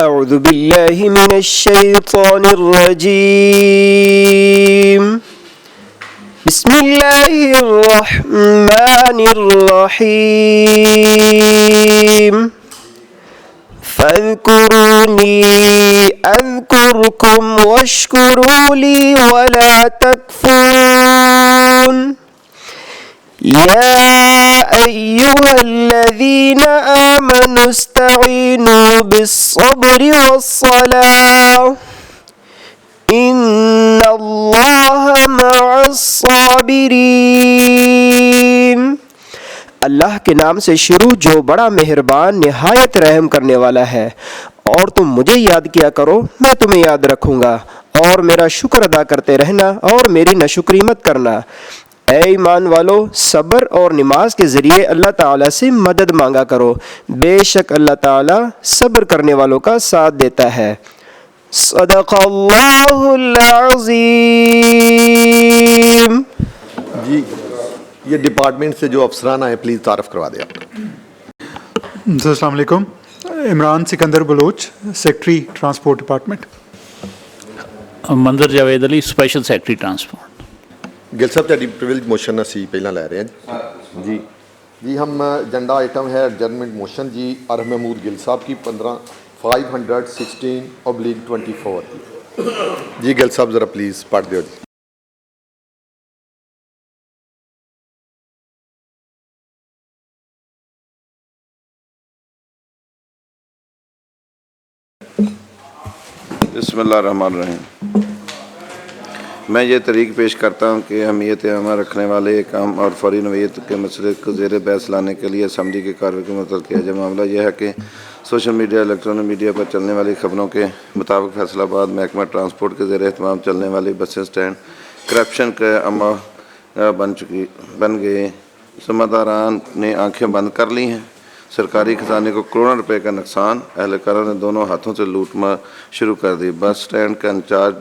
अऊज़ु बिल्लाहि मिनश्शैतानिर्रजीम। बिस्मिल्लाहिर्रहमानिर्रहीम। फ़ज़्कुरूनी अज़्कुरुकुम वश्कुरूली वला तकफ़ून। या अय्युहल्लज़ीना आमनु इस्तईनु बिस्सब्रि वस्सलाह इन्नल्लाह मअस्साबिरीन। अल्लाह के नाम से शुरू जो बड़ा मेहरबान निहायत रहम करने वाला है। और तुम मुझे याद किया करो, मैं तुम्हें याद रखूँगा, और मेरा शुक्र अदा करते रहना और मेरी नाशुक्री मत करना। ऐ ईमान वालो, सब्र और नमाज के ज़रिए अल्लाह ताला से मदद मांगा करो। बेशक अल्लाह ताला सब्र करने वालों का साथ देता है। सदक़ल्लाहुल अज़ीम। जी, ये डिपार्टमेंट से जो अफसरान आए प्लीज़ तारफ़ करवा दें। अस्सलाम वालेकुम। Imran Sikandar Baloch, secretary transport department. Manzar Javed Ali, special secretary transport. Gill साहब ਤੁਹਾਡੀ ਪ੍ਰਿਵਿਲੇਜ ਮੋਸ਼ਨ ਅਸੀਂ ਪਹਿਲਾਂ ਲੈ ਰਹੇ ਹਾਂ जी। जी हम एजेंडा आइटम है एडजर्नमेंट मोशन जी अरह महमूद गिल साहब की 516/24 जी। गिल साहब ज़रा प्लीज़ पढ़ दो जी। बिस्मिल्लाहिर्रहमानिर्रहीम। मैं ये तरीक़ पेश करता हूँ कि अहमियत आमा रखने वाले एक आम और फौरी नौयत के मसले को ज़ेर बहस लाने के लिए असम्बली की कार्रवाई को मुअत्तल किया जाए। मामला यह है कि सोशल मीडिया इलेक्ट्रॉनिक मीडिया पर चलने वाली खबरों के मुताबिक फैसलाबाद महकमा ट्रांसपोर्ट के ज़ेर एहतमाम चलने वाली बस स्टैंड करप्शन का अमा बन गए। ज़िम्मेदारान ने आँखें बंद कर ली हैं। सरकारी खजाने को करोड़ों रुपए का नुकसान। अहलकारों ने दोनों हाथों से लूट मार शुरू कर दी। बस स्टैंड का इंचार्ज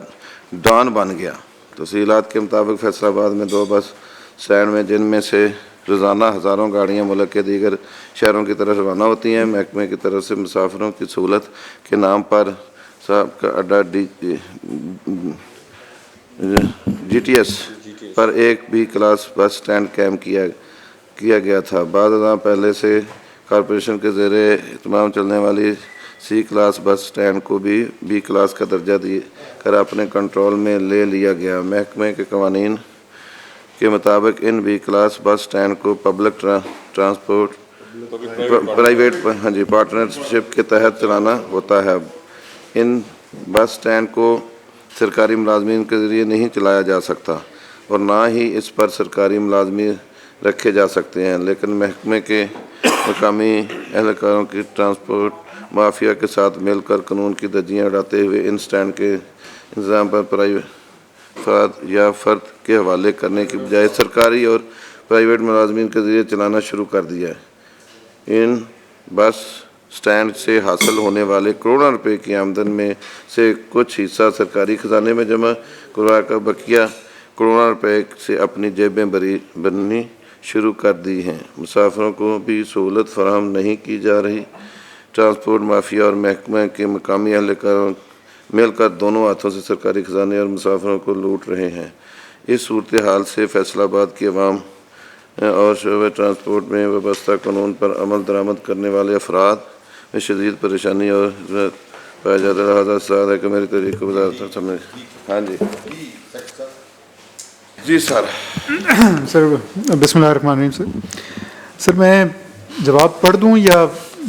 डॉन बन गया। तफसीलात के मुताबिक फैसलाबाद में 2 बस स्टैंड में, जिनमें से रोज़ाना हज़ारों गाड़ियाँ मुल्क के दीगर शहरों की तरफ रवाना होती हैं, महकमे की तरफ से मुसाफिरों की सहूलत के नाम पर सबका अड्डा GTS पर एक बी क्लास बस स्टैंड कैम किया गया था। बाद पहले से कॉरपोरेशन के ज़ेर एहतमाम चलने वाली C क्लास बस स्टैंड को भी B क्लास का दर्जा कर अपने कंट्रोल में ले लिया गया। महकमे के कवानीन के मुताबिक इन B क्लास बस स्टैंड को पब्लिक ट्रांसपोर्ट प्राइवेट पार्टनरशिप के तहत चलाना होता है। इन बस स्टैंड को सरकारी मुलाजमीन के ज़रिए नहीं चलाया जा सकता और ना ही इस पर सरकारी मुलाजमी रखे जा सकते हैं, लेकिन महकमे के मकामी एहलकारों की ट्रांसपोर्ट माफिया के साथ मिलकर कानून की धज्जियाँ उड़ाते हुए इन स्टैंड के इंतज़ाम पर प्राइवेट या फ़र्द के हवाले करने की बजाय सरकारी और प्राइवेट मुलाजमीन के ज़रिए चलाना शुरू कर दिया है। इन बस स्टैंड से हासिल होने वाले करोड़ों रुपए की आमदन में से कुछ हिस्सा सरकारी खजाने में जमा करवा कर बकिया करोड़ों रुपए से अपनी जेबें भरनी शुरू कर दी हैं। मुसाफिरों को भी सहूलत फराहम नहीं की जा रही। ट्रांसपोर्ट माफिया और महकमे के मकामी एहलकारों मिलकर दोनों हाथों से सरकारी खजाने और मुसाफिरों को लूट रहे हैं। इस सूरत हाल से फैसलाबाद की अवाम और शोबे ट्रांसपोर्ट में वाबस्ता कानून पर अमल दरामद करने वाले अफराद में शदीद परेशानी और पाया जाता है कि मेरी तरीक़ को समझ। हाँ जी जी सर। सर बिस्मिल्लाहिर्रहमानिर्रहीम। सर मैं जवाब पढ़ दूं या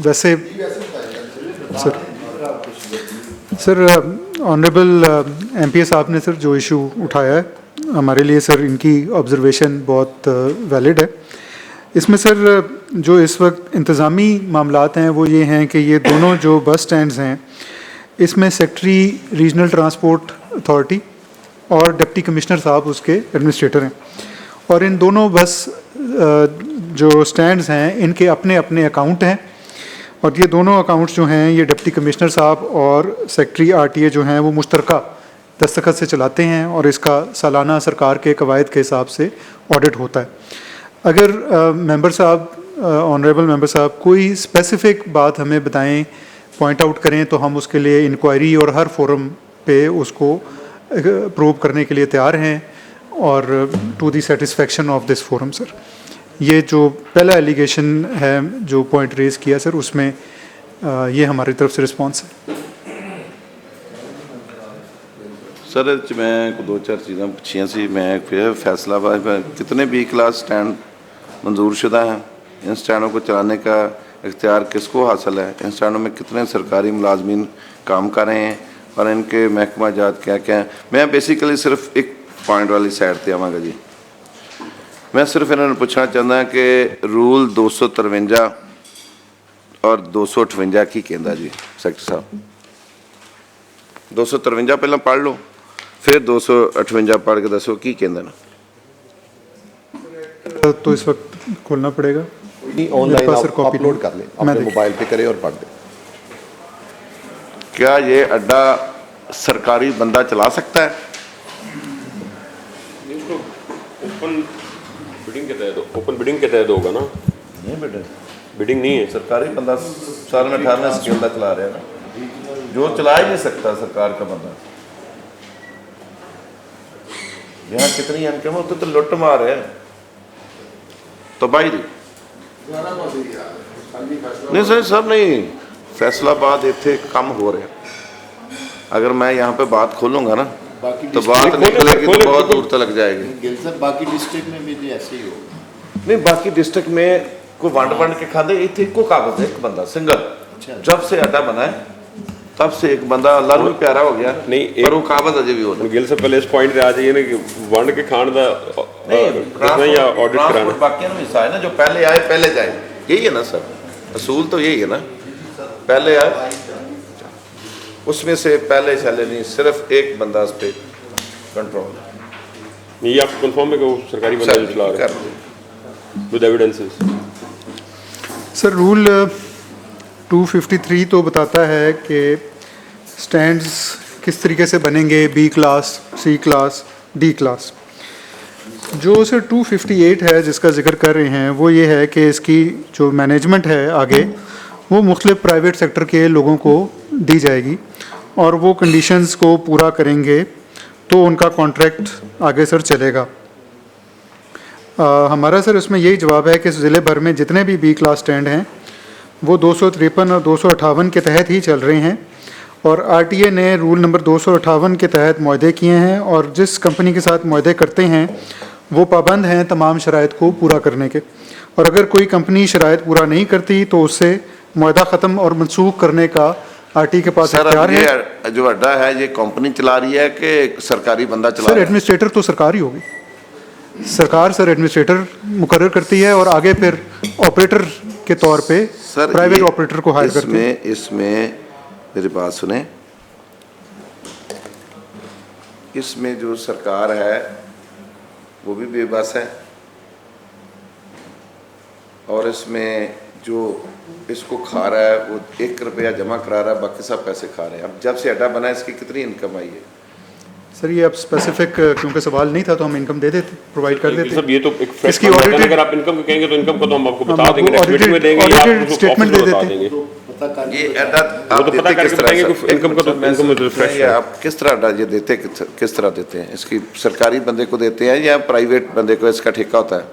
वैसे? सर ऑनरेबल MPA साहब ने सर जो इशू उठाया है हमारे लिए सर इनकी ऑब्जर्वेशन बहुत वैलिड है। इसमें सर जो इस वक्त इंतज़ामी मामलात हैं वो ये हैं कि ये दोनों जो बस स्टैंड्स हैं इसमें सेक्रेटरी रीजनल ट्रांसपोर्ट अथॉरिटी और डिप्टी कमिश्नर साहब उसके एडमिनिस्ट्रेटर हैं, और इन दोनों बस जो स्टैंड्स हैं इनके अपने अपने अकाउंट हैं, और ये दोनों अकाउंट्स जो हैं ये डिप्टी कमिश्नर साहब और सेक्रेटरी RTA जो हैं वो मुश्तरका दस्तखत से चलाते हैं और इसका सालाना सरकार के कवायद के हिसाब से ऑडिट होता है। अगर मेंबर साहब ऑनरेबल मेंबर साहब कोई स्पेसिफ़िक बात हमें बताएं पॉइंट आउट करें तो हम उसके लिए इंक्वायरी और हर फोरम पे उसको प्रूव करने के लिए तैयार हैं, और to the satisfaction of this forum sir. ये जो पहला एलिगेशन है जो पॉइंट रेज़ किया सर, उसमें ये हमारी तरफ से रिस्पॉन्स है। सर ਇਹ 'ਚ ਮੈਂ ਕੋ ਦੋ ਚਾਰ ਚੀਜ਼ਾਂ ਪੁੱਛੀਆਂ ਸੀ। मैं फिर फैसलाबाद में कितने बी क्लास स्टैंड मंजूरशुदा हैं, इन स्टैंडों को चलाने का इख्तियार किसको हासिल है, इन स्टैंडों में कितने सरकारी मुलाजमीन काम कर रहे हैं और इनके महकमा जात क्या क्या हैं। मैं बेसिकली सिर्फ एक पॉइंट वाली साइड पर आवागा जी। मैं सिर्फ इन्होंने पूछना चाहता कि रूल 253 और 258 की कहता जी सैक्टर साहब। 253 पहला पढ़ लो, फिर 258 पढ़ के दसो की कहते ना। तो इस वक्त खोलना पड़ेगा, नहीं online pass sir copy upload कर लें, अपने मोबाइल पे करें और पढ़ दें। क्या ये अड्डा सरकारी बंदा चला सकता है? ओपन बिडिंग के तहत, ओपन बिडिंग के तहत होगा ना। नहीं बेटे, बिडिंग नहीं है। सरकारी बंदा साल में 18 स्कीम का चला रहा है ना, जो चला ही नहीं सकता सरकार का बंदा। यहाँ कितनी इनकम होती तो लुट मार है तो भाई नहीं सर सब नहीं, फैसलाबाद इतने कम हो रहे हैं। अगर मैं यहाँ पे बात खोलूंगा ना तो बात निकलेगी तो बहुत दूर तक लग जाएगी। बाकी डिस्ट्रिक्ट में भी ऐसे ही हो। नहीं बाकी डिस्ट्रिक्ट में कोई वंड के खाते इतने को कागज है, एक बंदा सिंगल। जब से अड्डा बना है तब से एक बंदा अल्लाह भी प्यारा हो गया नहीं, पर वो कागज अजे भी हो रहा गिल से पहले इस पॉइंट पे आ जाइए ना कि वंड के खान दा या ऑडिट कराना बाकी हिस्सा है ना, जो पहले आए पहले जाए, यही है ना सर, असूल तो यही है ना, पहले आए उसमें से पहले चले नहीं, सिर्फ एक बंदा उस पर कंट्रोल। ये आपको कंफर्म है कि वो सरकारी बंदा जो चला रहा है विद एविडेंसेस? सर रूल 253 तो बताता है कि स्टैंड्स किस तरीके से बनेंगे, बी क्लास, सी क्लास, डी क्लास। जो सर 258 है जिसका जिक्र कर रहे हैं वो ये है कि इसकी जो मैनेजमेंट है आगे वो मुख्तलिफ प्राइवेट सेक्टर के लोगों को दी जाएगी और वो कंडीशंस को पूरा करेंगे तो उनका कॉन्ट्रैक्ट आगे सर चलेगा। हमारा सर इसमें यही जवाब है कि ज़िले भर में जितने भी बी क्लास स्टैंड हैं वो 253 और 258 के तहत ही चल रहे हैं और आरटीए ने रूल नंबर 258 के तहत मुआहदे किए हैं और जिस कंपनी के साथ मुआहदे करते हैं वो पाबंद हैं तमाम शराइत को पूरा करने के, और अगर कोई कंपनी शराइत पूरा नहीं करती तो उससे मुआहदा ख़त्म और मनसूख करने का आरटीए के पास इख्तियार है। ये जो अड्डा है ये कंपनी चला रही है कि सरकारी बंदा चला सर एडमिनिस्ट्रेटर तो सरकार ही होगी, सरकार सर एडमिनिस्ट्रेटर मुकर्रर करती है और आगे फिर ऑपरेटर के तौर पे प्राइवेट ऑपरेटर को हायर करते हैं। इसमें मेरी बात सुने, इसमें जो सरकार है वो भी बेबस है और इसमें जो इसको खा रहा है वो 1 रुपया जमा करा रहा है, बाकी सब पैसे खा रहे हैं। अब जब से अड्डा बना है इसकी कितनी इनकम आई है? सर ये अब स्पेसिफिक क्योंकि सवाल नहीं था तो हम इनकम दे देते, प्रोवाइड कर देते। सब ये तो एक फैक्ट इसकी है, ऑडिटेड, अगर आप इनकम को कहेंगे तो इनकम को तो हम आपको बता आपको देंगे, नेक्स्ट मीटिंग में देंगे या ऑडिटेड आप स्टेटमेंट दे देते हैं। ये अड्डा वो तो पता करके बताएंगे कि इनकम का तो इनकम में तो फ्रेश है। आप किस तरह अड्डा ये देते, किस तरह देते हैं? इसकी सरकारी बंदे को देते हैं या प्राइवेट बंदे को इसका ठेका होता है?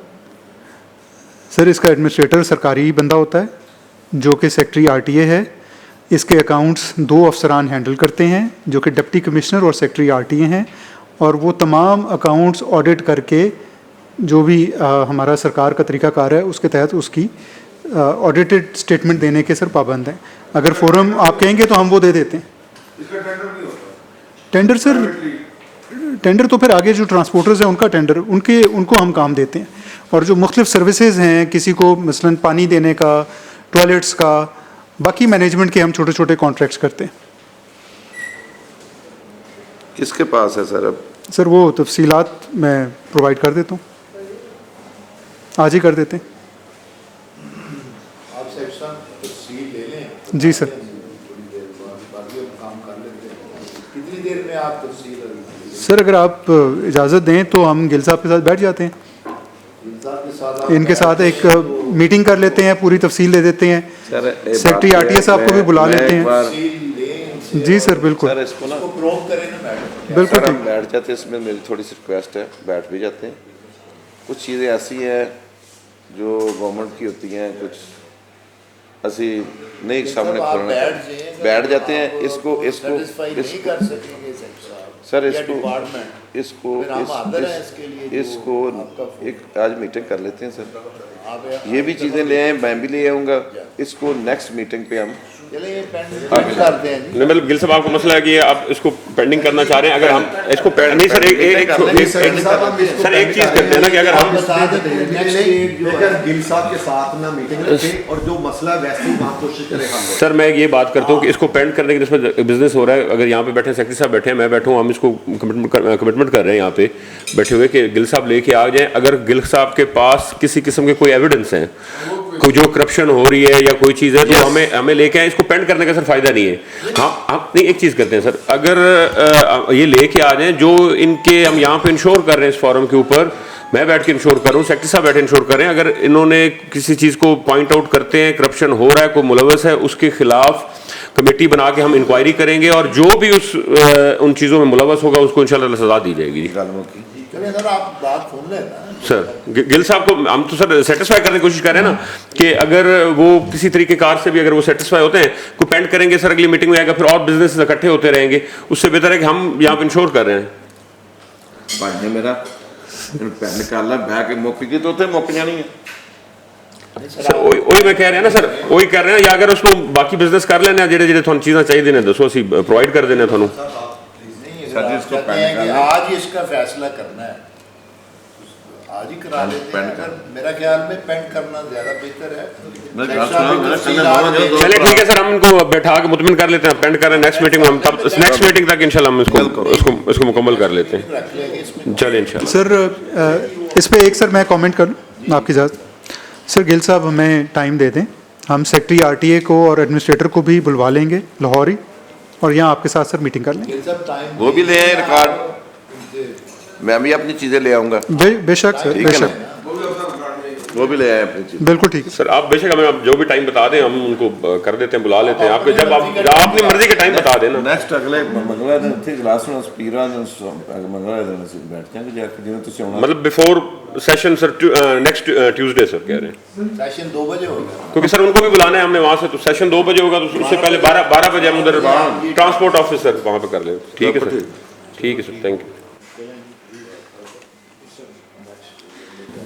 सर इसका एडमिनिस्ट्रेटर सरकारी बंदा होता है जो कि सेक्रेटरी आरटीए है। इसके अकाउंट्स 2 अफसरान हैंडल करते हैं जो कि डिप्टी कमिश्नर और सेक्रेटरी आरटीए हैं और वो तमाम अकाउंट्स ऑडिट करके जो भी हमारा सरकार का तरीकाकार है उसके तहत उसकी ऑडिटेड स्टेटमेंट देने के सर पाबंद हैं। अगर फोरम आप कहेंगे तो हम वो दे देते हैं। टेंडर सर, टेंडर तो फिर आगे जो ट्रांसपोर्टर्स हैं उनका टेंडर, उनको हम काम देते हैं और जो मुख्तलिफ सर्विसेज हैं किसी को मसलन पानी देने का, टॉयलेट्स का, बाकी मैनेजमेंट के हम छोटे छोटे कॉन्ट्रैक्ट्स करते हैं। किसके पास है सर? अब सर वो तफसीलात मैं प्रोवाइड कर देता हूँ, आज ही कर देते हैं। आप सेक्शन तफसील ले लें। जी सर। थोड़ी देर बाद बाकी हम काम कर लेते हैं। कितनी देर में आप तफसील? सर अगर आप इजाज़त दें तो हम गिल साहब के साथ बैठ जाते हैं, इनके साथ एक मीटिंग कर लेते हैं, पूरी तफसील दे देते हैं सर सेक्रेटरी आरटीए साहब को भी बुला लेते हैं। जी सर बिल्कुल, सर इसको ना प्रोब करें ना मैडम। बिल्कुल सर हम ठीक। बैठ जाते हैं, इसमें मेरी थोड़ी सी रिक्वेस्ट है, बैठ भी जाते हैं। कुछ चीज़ें ऐसी हैं जो गवर्नमेंट की होती हैं, कुछ असी नहीं सामने आप खोलना, बैठ जाते हैं। इसको सेटिस्फाई नहीं कर सकेंगे साहब सर या इसको डिपार्टमेंट इसको फिर हम हाजिर हैं इसके लिए जो इसको आपका फोन- एक आज मीटिंग कर लेते हैं सर। आप ये भी चीज़ें ले आए, मैं भी ले आऊँगा। इसको नेक्स्ट मीटिंग पे हम चले ये पेंडिंग करते हैं जी। नहीं मतलब गिल साहब आपको मसला है कि आप इसको पेंडिंग करना चाह रहे हैं। अगर हम इसको नहीं सर सर एक चीज़ करते हैं ना कि अगर हम बता देते हैं नेक्स्ट डेट जो है लेकिन गिल साहब के साथ ना मीटिंग रखें और जो मसला वैसे ही वहाँ कोशिश करें हल हो। सर मैं ये बात करता हूँ कि इसको पेंड करने के जिसमें बिजनेस हो रहा है, अगर यहाँ पे बैठे सेक्रेटरी साहब बैठे हैं, मैं बैठूँ, हम इसको कमिटमेंट कर रहे हैं यहाँ पे बैठे हुए कि गिल साहब लेके आ जाएं। अगर गिल साहब के पास किसी किस्म के कोई एविडेंस हैं, कोई जो करप्शन हो रही है या कोई चीज़ है, तो हमें लेके आए। इसको पेंड करने का सर फायदा नहीं है। हम नहीं, एक चीज़ करते हैं सर, अगर ये लेके आ जाएं जो इनके हम यहाँ पे इंश्योर कर रहे हैं इस फॉरम के ऊपर, मैं बैठ के इंश्योर कर रहा हूँ, सेक्रेटरी साहब बैठे इंश्योर कर रहे हैं। अगर इन्होंने किसी चीज़ को पॉइंट आउट करते हैं, करप्शन हो रहा है, कोई मुलव्वस है, उसके खिलाफ कमेटी बना के हम इंक्वायरी करेंगे और जो भी उन चीज़ों में मुलव्वस होगा उसको इंशाल्लाह सजा दी जाएगी। चलिए सर आप बात सुन लेना सर गिल साहब को हम तो सर सेटिस्फाई करने की कोशिश कर रहे हैं ना कि अगर वो किसी तरीके कार से भी अगर वो सेटिस्फाई होते हैं, कोई पेंड करेंगे सर, अगली मीटिंग में आएगा, फिर और बिजनेस इकट्ठे होते रहेंगे। उससे बेहतर है कि हम यहाँ पे इंश्योर कर रहे हैं। भाई ने मेरा पैन निकाला बैग के मौके की तो मुक जानी है सर वही मैं कह रहे हैं ना सर, वही कर रहे हैं। या अगर उसको बाकी बिजनेस कर लेने जेडे जेडे थोड़ी चीज़ें चाहिए ने दसो असी प्रोवाइड कर देने थानू। सर जी इसको कहते हैं कि आज ही इसका फैसला करना है, आज ही करा लेते हैं। अगर मेरा ख्याल में पेंड करना ज्यादा बेहतर है। चलिए ठीक है सर, हम इनको बैठा के मुतमिन कर लेते हैं, पेंड कर रहे हैं। नेक्स्ट मीटिंग में हम तब नेक्स्ट मीटिंग तक इंशाल्लाह हम इसको मुकम्मल कर लेते हैं। चलिए इंशाल्लाह। सर इस पे एक सर मैं कमेंट कर लूँ आपकी इजाज़त। सर गिल साहब हमें टाइम दे दें, हम सेक्रेटरी आरटीए को और एडमिनिस्ट्रेटर को भी बुलवा लेंगे लाहौर ही, और यहाँ आपके साथ सर मीटिंग कर लेंगे। वो भी ले आए रिकॉर्ड, मैं भी अपनी चीज़ें ले आऊँगा। बेशक सर, ठीक है ना, बेशक, वो भी ले आए अपनी चीज़। बिल्कुल ठीक है सर आप बेशक हमें आप जो भी टाइम बता दें, हम उनको कर देते हैं, बुला लेते हैं आपके, जब आप अपनी मर्जी के टाइम बता देना। नेक्स्ट अगले मंगलवार दिन थे क्लास में स्पीरा मंगलवार दिन ਅਸੀਂ बैठ जाएंगे जाके जिन्हें तुम आना, मतलब before session sir, next Tuesday sir कह रहे हैं, सेशन 2 बजे होगा क्योंकि सर उनको भी बुलाना है हमने वहाँ से। तो सेशन 2 बजे होगा, तो उससे पहले 12 बजे हम उधर ट्रांसपोर्ट ऑफिसर वहाँ पे कर लें। ठीक है सर, ठीक है सर, थैंक यू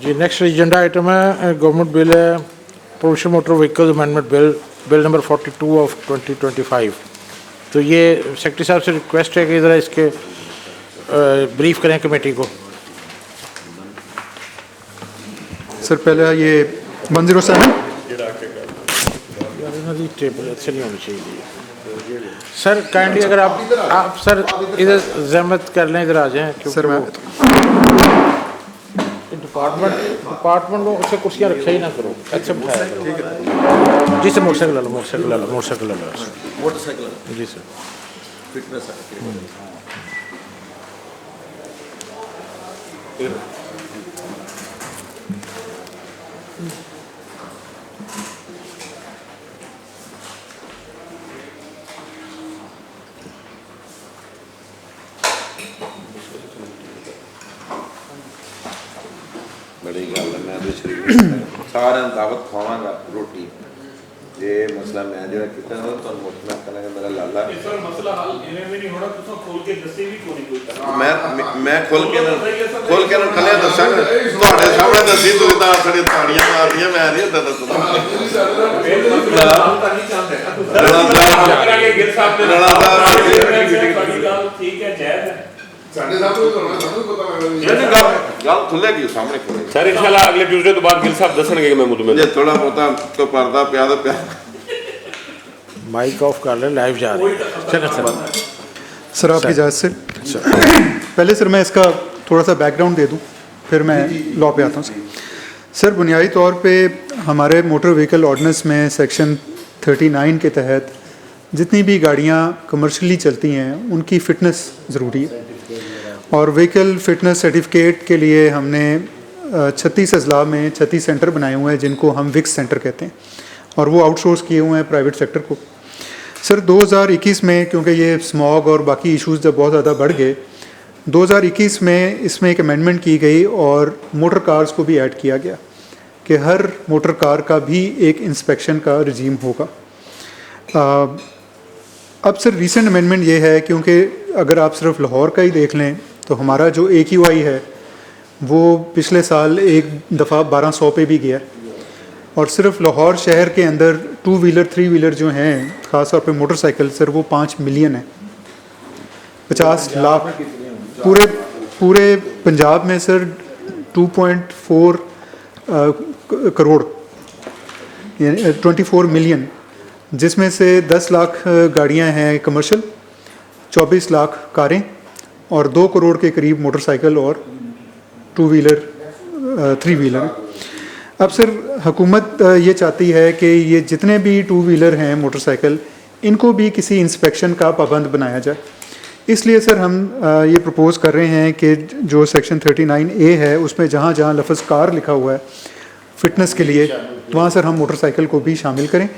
जी। नेक्स्ट एजेंडा आइटम है गवर्नमेंट बिल है provision motor vehicle amendment bill number 42 of 2025। तो ये सेक्रेटरी साहब से रिक्वेस्ट है कि ज़रा इसके ब्रीफ करें कमेटी को। सर पहले ये 107 टेबल अच्छे नहीं होनी चाहिए सर। काइंडली अगर आप सर इधर जहमत कर लें, इधर आ जाएं। सर मैं डिपार्टमेंट को उससे कुर्सियाँ रखा ही ना करो, अच्छा बिठाया करो। जी सर मोटरसाइकिल ला लो, मोटरसाइकिल ला लो जी सर। बड़ी गल है, मैं तो शरीर सारे दावत खावांगा रोटी। ये मसला मैं जो कितना हो तो मुतना करेंगे मेरा लाला सर मसला हल इन्हें भी नहीं होना। तुम खोल के दसे भी कोई कोई मैं खोल के ना खले दसा ਤੁਹਾਡੇ ਸਾਹਮਣੇ ਦਸੀ ਤੂੰ ਤਾਂ ਖੜੀ ਤਾੜੀਆਂ ਮਾਰਦੀਆਂ ਮੈਂ ਨਹੀਂ ਹੁੰਦਾ ਦੱਸਦਾ। ठीक है जैद ਸਾਡੇ ਸਾਹਮਣੇ ਤੁਹਾਨੂੰ ਸਭ ਨੂੰ ਪਤਾ गल खुलेगी सामने खुलेगी सर इंशाल्लाह अगले ट्यूसडे तो बाद गिल साहब दसणगे कि मैं मुतमिन। जे थोड़ा बहुता तो पर्दा प्या तो प्या माइक ऑफ कर ले, लाइव जा रही है। चलो सर। सर आपकी इजाज़त से पहले सर मैं इसका थोड़ा सा बैकग्राउंड दे दूं, फिर मैं लॉ पे आता हूँ। सर बुनियादी तौर पे हमारे मोटर व्हीकल ऑर्डिनेंस में सेक्शन 39 के तहत जितनी भी गाड़ियाँ कमर्शियली चलती हैं उनकी फ़िटनेस ज़रूरी है, और व्हीकल फ़िटनेस सर्टिफिकेट के लिए हमने 36 अजला में 36 सेंटर बनाए हुए हैं जिनको हम विक्स सेंटर कहते हैं। और वो आउटसोर्स किए हुए हैं प्राइवेट सेक्टर को। सर 2021 में क्योंकि ये स्मॉग और बाकी इश्यूज जब बहुत ज़्यादा बढ़ गए, 2021 में इसमें एक अमेंडमेंट की गई और मोटर कार्स को भी ऐड किया गया कि हर मोटर कार का भी एक इंस्पेक्शन का रजीम होगा। अब सर रीसेंट अमेंडमेंट ये है, क्योंकि अगर आप सिर्फ लाहौर का ही देख लें तो हमारा जो AQI है वो पिछले साल एक दफ़ा 1200 पे भी गया, और सिर्फ लाहौर शहर के अंदर 2 व्हीलर 3 व्हीलर जो हैं ख़ास तौर पे मोटरसाइकिल सर वो 5 मिलियन है, 50 लाख पूरे पंजाब में सर 2.4 करोड़ यानी 24 मिलियन, जिसमें से 10 लाख गाड़ियां हैं कमर्शियल, 24 लाख कारें और 2 करोड़ के करीब मोटरसाइकिल और 2 व्हीलर 3 व्हीलर। अब सर हुकूमत ये चाहती है कि ये जितने भी 2 व्हीलर हैं मोटरसाइकिल, इनको भी किसी इंस्पेक्शन का पाबंद बनाया जाए। इसलिए सर हम ये प्रपोज़ कर रहे हैं कि जो सेक्शन 39A है उसमें जहाँ जहाँ लफ्ज़ कार लिखा हुआ है फ़िटनेस के लिए, वहाँ सर हम मोटरसाइकिल को भी शामिल करें,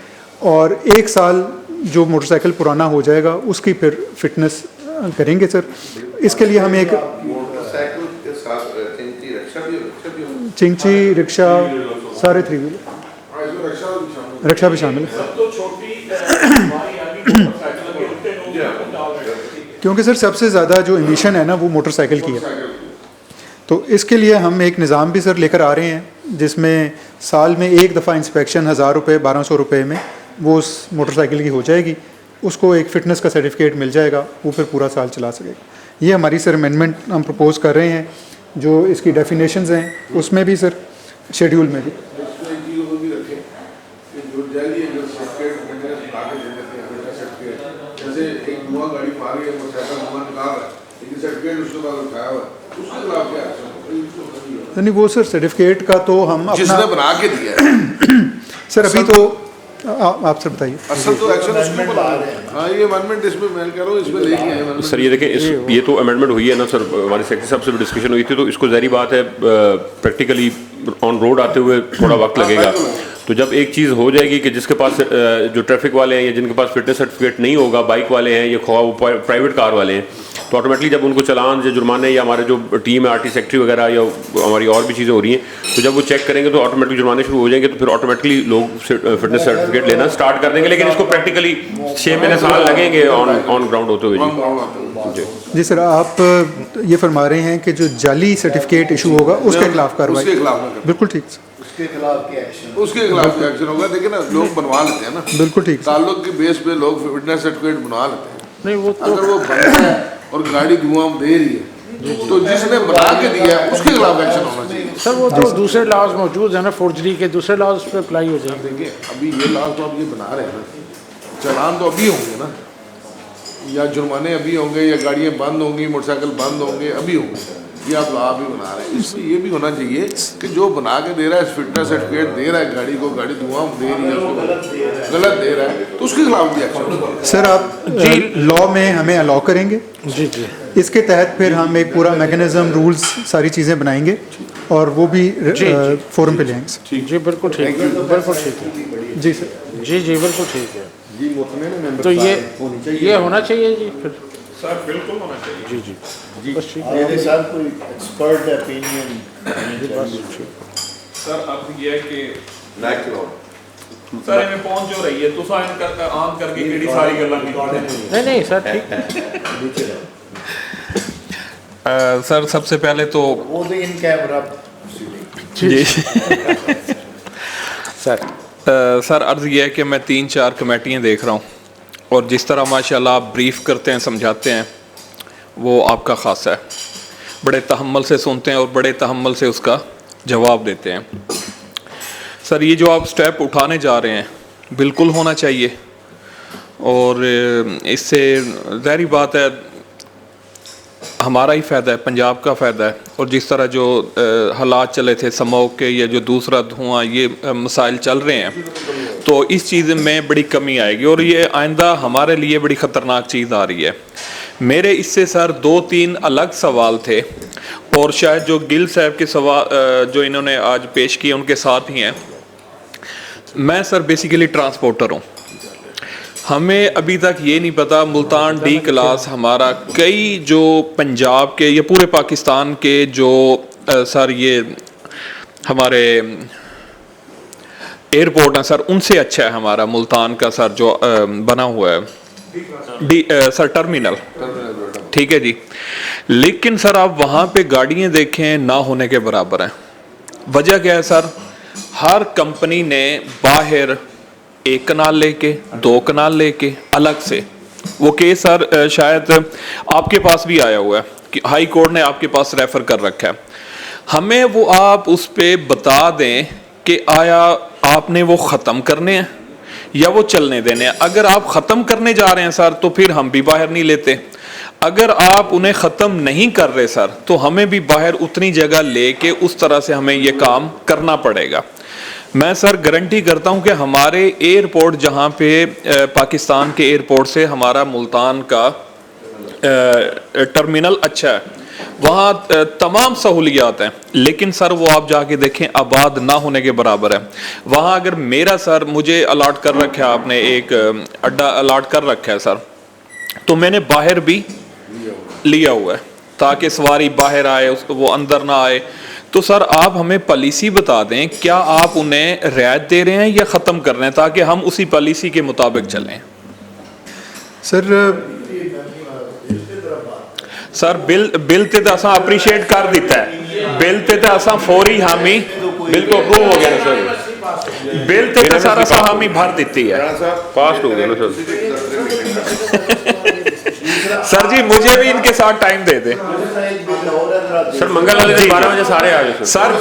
और 1 साल जो मोटरसाइकिल पुराना हो जाएगा उसकी फिर फिटनेस करेंगे सर। इसके लिए हम एक मोटरसाइकिल के साथ चिंची रिक्शा सारे 3 व्हीलर रिक्शा भी शामिल है, क्योंकि सर सबसे ज़्यादा जो इमिशन है ना वो मोटरसाइकिल की है। तो इसके लिए हम एक निज़ाम भी सर लेकर आ रहे हैं जिसमें साल में एक दफ़ा इंस्पेक्शन 1000 रुपये 1200 रुपये में वो उस मोटरसाइकिल की हो जाएगी, उसको एक फ़िटनेस का सर्टिफिकेट मिल जाएगा, वो फिर पूरा साल चला सकेगा। ये हमारी सर अमेंडमेंट हम प्रपोज़ कर रहे हैं। जो इसकी डेफिनेशंस हैं उसमें भी सर शेड्यूल में भी नहीं, वो सर सर्टिफिकेट का तो हम जिसने बना के दिया है सर अभी तो आप सर बताइए। असल तो एक्शन उसके ऊपर आ रहे हैं। हाँ, ये अमेंडमेंट इसमें मैं कह रहा हूँ इसमें लेके आए सर ये देखें, ये तो अमेंडमेंट हुई है ना सर, हमारे सेक्रेटरी साहब से भी डिस्कशन हुई थी, तो इसको ज़ाहिर बात है प्रैक्टिकली ऑन रोड आते हुए थोड़ा वक्त लगेगा। तो जब एक चीज़ हो जाएगी कि जिसके पास जो ट्रैफिक वाले हैं या जिनके पास फिटनेस सर्टिफिकेट नहीं होगा, बाइक वाले हैं या वो प्राइवेट कार वाले हैं, तो ऑटोमेटिकली जब उनको चालान या जुर्माने या हमारे जो टीम है RT सेक्रेटरी वगैरह या हमारी और भी चीज़ें हो रही हैं, तो जब वो चेक करेंगे तो ऑटोमेटिक जुर्माने शुरू हो जाएंगे, तो फिर ऑटोमेटिकली लोग फिटनेस सर्टिफिकेट लेना स्टार्ट कर देंगे। लेकिन इसको प्रैक्टिकली 6 महीने साल लगेंगे ऑन ग्राउंड होते हुए। जी सर, आप ये फरमा रहे हैं कि जो जाली सर्टिफिकेट इशू होगा उसके खिलाफ कार्रवाई, बिल्कुल ठीक, उसके खिलाफ एक्शन होगा। देखिए ना, लोग बनवा लेते हैं ना, बिल्कुल ठीक, ताल्लुक के बेस पे लोग फिटनेस सर्टिफिकेट बनवा लेते हैं। नहीं वो तो अगर वो बनता है और गाड़ी धुआं दे रही है तो जिसने बना के दिया है उसके खिलाफ एक्शन होना चाहिए। सर वो तो दूसरे लॉज मौजूद है ना, फोर्जरी के दूसरे लॉज पे अप्लाई हो जाएंगे। देखिए अभी ये लॉज तो आप ये बना रहे हैं ना, चालान तो अभी होंगे ना, या जुर्माने अभी होंगे, या गाड़ियाँ बंद होंगी, मोटरसाइकिल बंद होंगे, अभी होंगे। ये आप लॉ भी बना रहे हैं, इसमें ये भी होना चाहिए कि जो बना के दे रहा है, फिटनेस सर्टिफिकेट दे रहा है गाड़ी को, गाड़ी धुआं दे रही है, उसको गलत दे रहा है, तो उसके खिलाफ भी एक्शन। सर आप जी लॉ में हमें अलाउ करेंगे? जी जी, इसके तहत फिर हम एक पूरा मैकेनिज्म, रूल्स, सारी चीज़ें बनाएंगे और वो भी फोरम पे ले आएंगे। जी बिल्कुल ठीक है, बिल्कुल ठीक है जी सर, जी जी बिल्कुल ठीक है। तो ये होना चाहिए जी, फिर सर बिल्कुल होना चाहिए। जी जी जी बस ठीक मेरे साथ कोई एक्सपर्ट ओपिनियन सर अब ये है कि सर इन्हें पहुंच जो रही है तो साइन कर आन करके केड़ी सारी गल्लां कीती। नहीं नहीं सर ठीक है। सर सबसे पहले तो वो तो इन कैमरा जी सर सर अर्ज़ यह है कि मैं 3-4 कमेटियाँ देख रहा हूँ और जिस तरह माशाल्लाह आप ब्रीफ करते हैं, समझाते हैं, वो आपका ख़ासा है। बड़े तहम्मुल से सुनते हैं और बड़े तहम्मुल से उसका जवाब देते हैं। सर ये जो आप स्टेप उठाने जा रहे हैं बिल्कुल होना चाहिए और इससे ज़ाहिर बात है हमारा ही फ़ायदा है, पंजाब का फ़ायदा है। और जिस तरह जो हालात चले थे स्मोक के या जो दूसरा धुआं, ये मसाइल चल रहे हैं, तो इस चीज़ में बड़ी कमी आएगी और ये आइंदा हमारे लिए बड़ी ख़तरनाक चीज़ आ रही है। मेरे इससे सर 2-3 अलग सवाल थे और शायद जो गिल साहब के सवाल जो इन्होंने आज पेश किए उनके साथ ही हैं। मैं सर बेसिकली ट्रांसपोर्टर हूँ। हमें अभी तक ये नहीं पता मुल्तान डी क्लास हमारा कई जो पंजाब के या पूरे पाकिस्तान के जो सर ये हमारे एयरपोर्ट हैं सर, उनसे अच्छा है हमारा मुल्तान का सर जो बना हुआ है सर टर्मिनल, ठीक है जी। लेकिन सर आप वहाँ पे गाड़ियाँ देखें ना होने के बराबर हैं। वजह क्या है सर? हर कंपनी ने बाहर एक कनाल लेके, दो कनाल लेके अलग से, वो केस सर शायद आपके पास भी आया हुआ है कि हाई कोर्ट ने आपके पास रेफर कर रखा है। हमें वो आप उस पे बता दें कि आया आपने वो ख़त्म करने हैं या वो चलने देने हैं। अगर आप ख़त्म करने जा रहे हैं सर तो फिर हम भी बाहर नहीं लेते। अगर आप उन्हें ख़त्म नहीं कर रहे सर तो हमें भी बाहर उतनी जगह लेके उस तरह से हमें ये काम करना पड़ेगा। मैं सर गारंटी करता हूं कि हमारे एयरपोर्ट जहां पे पाकिस्तान के एयरपोर्ट से हमारा मुल्तान का टर्मिनल अच्छा है, वहाँ तमाम सहूलियात हैं, लेकिन सर वो आप जाके देखें आबाद ना होने के बराबर है। वहाँ अगर मेरा सर मुझे अलाट कर रखा है, आपने एक अड्डा अलाट कर रखा है सर, तो मैंने बाहर भी लिया हुआ है ताकि सवारी बाहर आए उसको वो अंदर ना आए। तो सर आप हमें पॉलिसी बता दें, क्या आप उन्हें रियायत दे रहे हैं या ख़त्म कर रहे हैं, ताकि हम उसी पॉलिसी के मुताबिक चलें। सर बिल ते तो असा अप्रीशिएट कर दिता है, बिल ते तो असा फौरी हामी बिल तो अप्रूव हो गया ना सर, बिल ते तो सारा सा हामी भर दी है, पास हो गया ना सर। सर जी मुझे भी इनके साथ टाइम दे दे सर, मंगल वाले दिन 12 बजे सारे आ गए सर।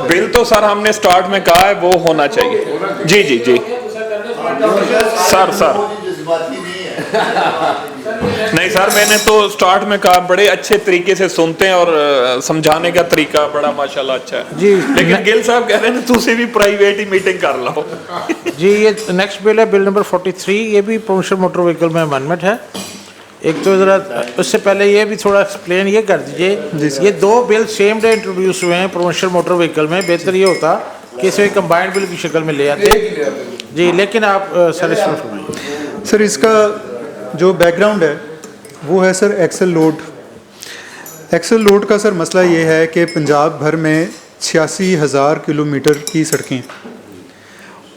बिल तो सर हमने स्टार्ट में कहा है वो होना चाहिए। जी जी जी सर नहीं सर, मैंने तो स्टार्ट में कहा बड़े अच्छे तरीके से सुनते हैं और समझाने का तरीका बड़ा माशाल्लाह अच्छा है जी। लेकिन गिल साहब कह रहे हैं तुसी भी प्राइवेट ही मीटिंग कर लो। जी ये नेक्स्ट बिल है, बिल नंबर 43। ये भी प्रोमोशनल मोटर व्हीकल में अमेंडमेंट है। एक तो ज़रा उससे पहले ये भी थोड़ा एक्सप्लेन ये कर दीजिए, ये दो बिल सेम डे इंट्रोड्यूस हुए हैं प्रोमोशनल मोटर व्हीकल में। बेहतर ये होता कि इसे कंबाइंड बिल की शक्ल में ले आते जी, लेकिन आप सर इसमें फरमाइए। सर इसका जो बैकग्राउंड है वो है sir axle load. Axle load का सर मसला ये है कि पंजाब भर में 86,000 किलोमीटर की सड़कें हैं,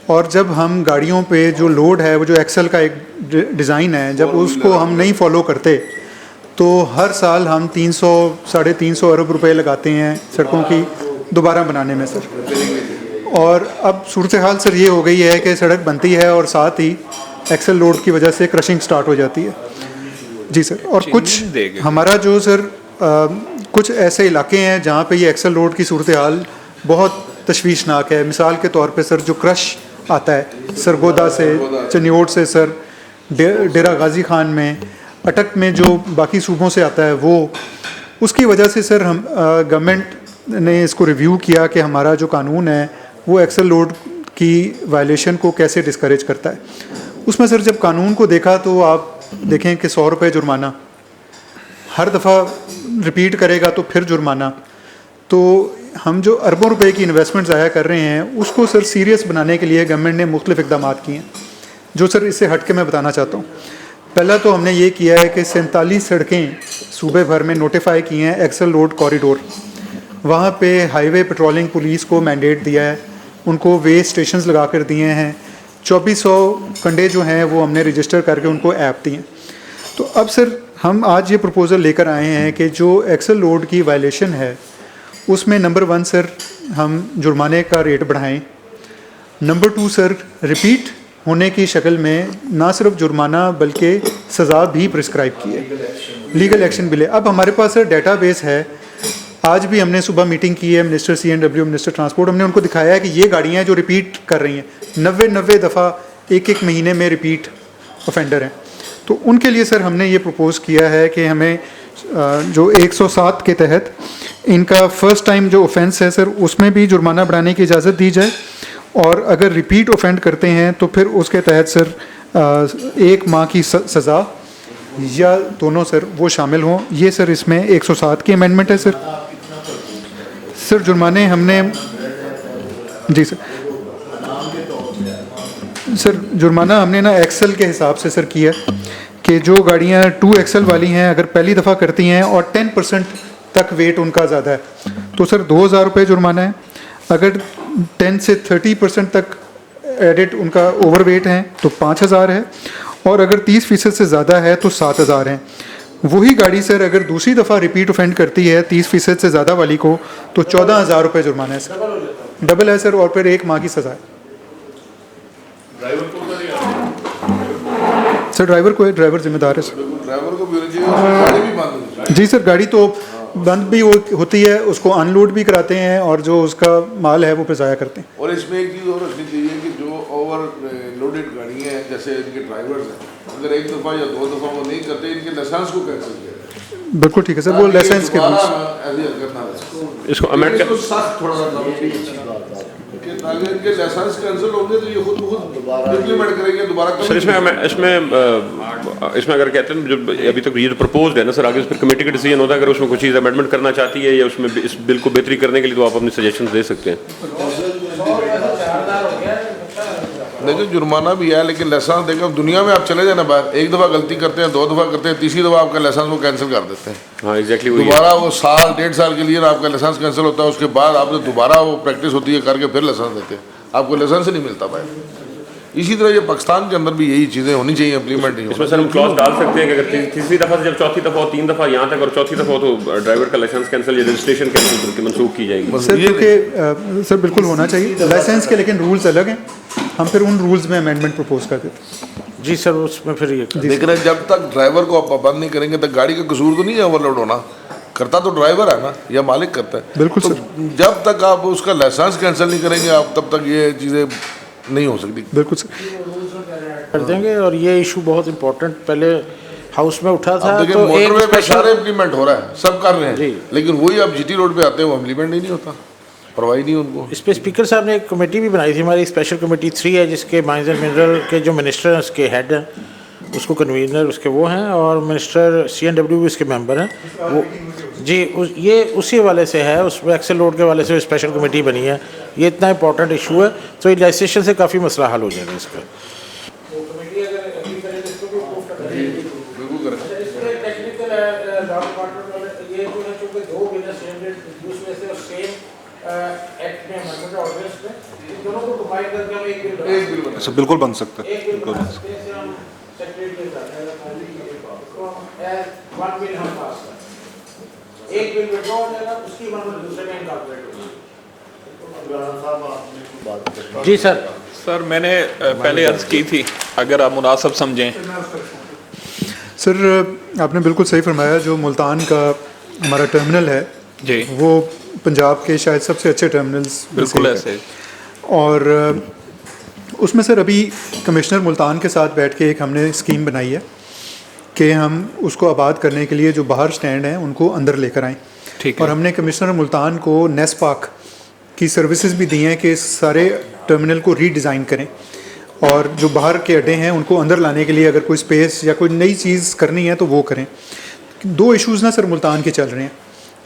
और जब हम गाड़ियों पे जो लोड है वो जो एक्सल का एक डिज़ाइन है, जब उसको हम नहीं फॉलो करते तो हर साल हम 300 साढ़े 300 अरब रुपए लगाते हैं सड़कों की दोबारा बनाने में सर। और अब सूरत हाल सर ये हो गई है कि सड़क बनती है और साथ ही एक्सल लोड की वजह से क्रशिंग स्टार्ट हो जाती है। जी सर, और कुछ हमारा जो सर कुछ ऐसे इलाके हैं जहाँ पे ये एक्सल लोड की सूरत हाल बहुत तशवीशनाक है। मिसाल के तौर पे सर जो क्रश आता है सरगोदा से, चनियोट से सर, डेरा गाजी खान में, अटक में जो बाकी सूबों से आता है वो, उसकी वजह से सर हम गवर्नमेंट ने इसको रिव्यू किया कि हमारा जो कानून है वो एक्सल लोड की वायलेशन को कैसे डिस्करेज करता है। उसमें सर जब कानून को देखा तो आप देखें कि 100 रुपये जुर्माना, हर दफ़ा रिपीट करेगा तो फिर जुर्माना। तो हम जो अरबों रुपए की इन्वेस्टमेंट ज़ाया कर रहे हैं उसको सर सीरियस बनाने के लिए गवर्नमेंट ने मुख्तलिफ इक़दाम किए हैं, जो सर इससे हट के मैं बताना चाहता हूँ। पहला तो हमने ये किया है कि 47 सड़कें सूबे भर में नोटिफाई की हैं एक्सल लोड कॉरिडोर। वहाँ पे हाईवे पेट्रोलिंग पुलिस को मैंडेट दिया है, उनको वे स्टेशंस लगा कर दिए हैं। 2400 कंडे जो हैं वो हमने रजिस्टर करके उनको ऐप दिए हैं। तो अब सर हम आज ये प्रपोज़ल लेकर आए हैं कि जो एक्सल लोड की वायलेशन है उसमें नंबर 1 सर हम जुर्माने का रेट बढ़ाएं। नंबर 2 सर रिपीट होने की शक्ल में ना सिर्फ जुर्माना बल्कि सज़ा भी प्रिस्क्राइब की है, लीगल एक्शन मिले। अब हमारे पास सर डेटाबेस है। आज भी हमने सुबह मीटिंग की है मिनिस्टर C&W, मिनिस्टर ट्रांसपोर्ट, हमने उनको दिखाया है कि ये गाड़ियाँ जो रिपीट कर रही हैं 90 दफ़ा एक महीने में रिपीट ऑफेंडर हैं। तो उनके लिए सर हमने ये प्रपोज़ किया है कि हमें जो 107 के तहत इनका फ़र्स्ट टाइम जो ऑफेंस है सर उसमें भी जुर्माना बढ़ाने की इजाज़त दी जाए, और अगर रिपीट ऑफेंड करते हैं तो फिर उसके तहत सर 1 माह की सज़ा या दोनों सर वो शामिल हों। ये सर इसमें 107 की अमेंडमेंट है सर। सर जुर्माने हमने जी सर सर जुर्माना हमने ना एक्सेल के हिसाब से सर किया कि जो गाड़ियाँ 2 एक्सेल वाली हैं अगर पहली दफ़ा करती हैं और 10% तक वेट उनका ज़्यादा है तो सर 2,000 रुपये जुर्माना है। अगर 10 से 30% तक एडिट उनका ओवर वेट है तो 5,000 है, और अगर 30% से ज़्यादा है तो 7,000 है। वही गाड़ी सर अगर दूसरी दफ़ा रिपीट ऑफेंड करती है 30% से ज़्यादा वाली को तो 14,000 रुपये जुर्माना है सर। डबल है सर, और फिर 1 माह की सज़ा है। सर ड्राइवर को है, ड्राइवर जिम्मेदार है सर। ड्राइवर को भी होनी चाहिए, गाड़ी भी बंद होनी चाहिए। जी सर, गाड़ी तो बंद भी होती है, उसको अनलोड भी कराते हैं और जो उसका माल है वो फिर ज़ाया करते हैं। और इसमें एक चीज़ और रखनी चाहिए कि जो ओवर लोडेड गाड़ियाँ हैं जैसे इनके ड्राइवर्स हैं, अगर 1 दफ़ा या 2 दफ़ा वो नहीं करते इनके लाइसेंस को कैंसिल किया जाए। बिल्कुल ठीक है सर, वो लाइसेंस के रूल्स ऐसी हरकत ना हो। इसको अमेंड कर सख्त थोड़ा सा ताकि इनके लाइसेंस कैंसिल होंगे तो ये खुद इम्प्लीमेंट करेंगे दोबारा। सर इसमें अगर कहते हैं जो अभी तक ये जो प्रपोज्ड है ना सर, आगे उस पर कमेटी का डिसीजन होता है। अगर उसमें कुछ चीज़ अमेंडमेंट करना चाहती है या उसमें इस बिल को बेहतरी करने के लिए तो आप अपने सजेशन दे सकते हैं। देखिए जुर्माना भी है लेकिन लाइसेंस देखो दुनिया में आप चले जाए ना बाहर, 1 दफ़ा गलती करते हैं, 2 दफ़ा करते हैं, तीसरी दफ़ा आपका लाइसेंस वो कैंसिल कर देते हैं। हाँ एग्जैक्टली, दोबारा वो साल 1.5 साल के लिए ना आपका लाइसेंस कैंसिल होता है, उसके बाद आपने दोबारा वो प्रैक्टिस होती है करके फिर लाइसेंस देते हैं, आपको लाइसेंस ही नहीं मिलता भाई। इसी तरह ये पाकिस्तान के अंदर भी यही चीज़ें होनी चाहिए, इम्प्लीमेंट नहीं। इसमें सर हम क्लॉज डाल सकते हैं कि अगर तीसरी दफ़ा से जब चौथी दफ़ा हो, 3 दफ़ा यहाँ तक और चौथी दफ़ा हो तो ड्राइवर का लाइसेंस कैंसिल या रजिस्ट्रेशन कैंसिल करके मनसूख की जाएगी। सर क्योंकि सर बिल्कुल होना चाहिए लाइसेंस के, लेकिन रूल्स अलग हैं, हम फिर उन रूल्स में अमेंडमेंट प्रपोज कर देते हैं। जी सर, उसमें फिर ये लेकिन जब तक ड्राइवर को आप पाबंद नहीं करेंगे तक गाड़ी का कसूर तो नहीं है ओवरलोड होना, करता तो ड्राइवर है ना या मालिक करता है। बिल्कुल तो सर, जब तक आप उसका लाइसेंस कैंसिल नहीं करेंगे आप तब तक ये चीज़ें नहीं हो सकती। बिल्कुल सर कर देंगे। और ये इशू बहुत इम्पोर्टेंट पहले हाउस में उठा था, देखिए तो मोटरवे एक पे सारे इम्प्लीमेंट हो रहा है, सब कर रहे जी। हैं, लेकिन वही आप जीटी रोड पे आते हैं वो इम्प्लीमेंट ही नहीं होता, परवाह नहीं उनको। इस पर स्पीकर साहब ने एक कमेटी भी बनाई थी, हमारी स्पेशल कमेटी 3 है, जिसके माइंस एंड मिनरल के जो मिनिस्टर हैं उसके हेड हैं, उसको कन्वीनर उसके वो हैं, और मिनिस्टर CNW भी उसके मेंबर हैं वो जी। ये उसी वाले से है, उसमें एक्सेल रोड के वाले से स्पेशल कमेटी बनी है। ये इतना इंपॉर्टेंट इशू है तो ये रजिस्ट्रेशन से काफ़ी मसला हल हो जाएगा इसका। बिल्कुल बन सकता है, बिल्कुल बन सकता है। जी सर। सर मैंने पहले अर्ज़ की थी, अगर आप मुनासिब समझें। सर आपने बिल्कुल सही फरमाया, जो मुल्तान का हमारा टर्मिनल है जी, वो पंजाब के शायद सबसे अच्छे टर्मिनल्स बिल्कुल ऐसे। और उसमें सर अभी कमिश्नर मुल्तान के साथ बैठ के एक हमने स्कीम बनाई है कि हम उसको आबाद करने के लिए जो बाहर स्टैंड हैं उनको अंदर लेकर आएँ। ठीक और है। हमने कमिश्नर मुल्तान को नेस्पाक की सर्विसेज भी दी हैं कि सारे टर्मिनल को रीडिज़ाइन करें, और जो बाहर के अड्डे हैं उनको अंदर लाने के लिए अगर कोई स्पेस या कोई नई चीज़ करनी है तो वो करें। 2 इश्यूज़ ना सर मुल्तान के चल रहे हैं,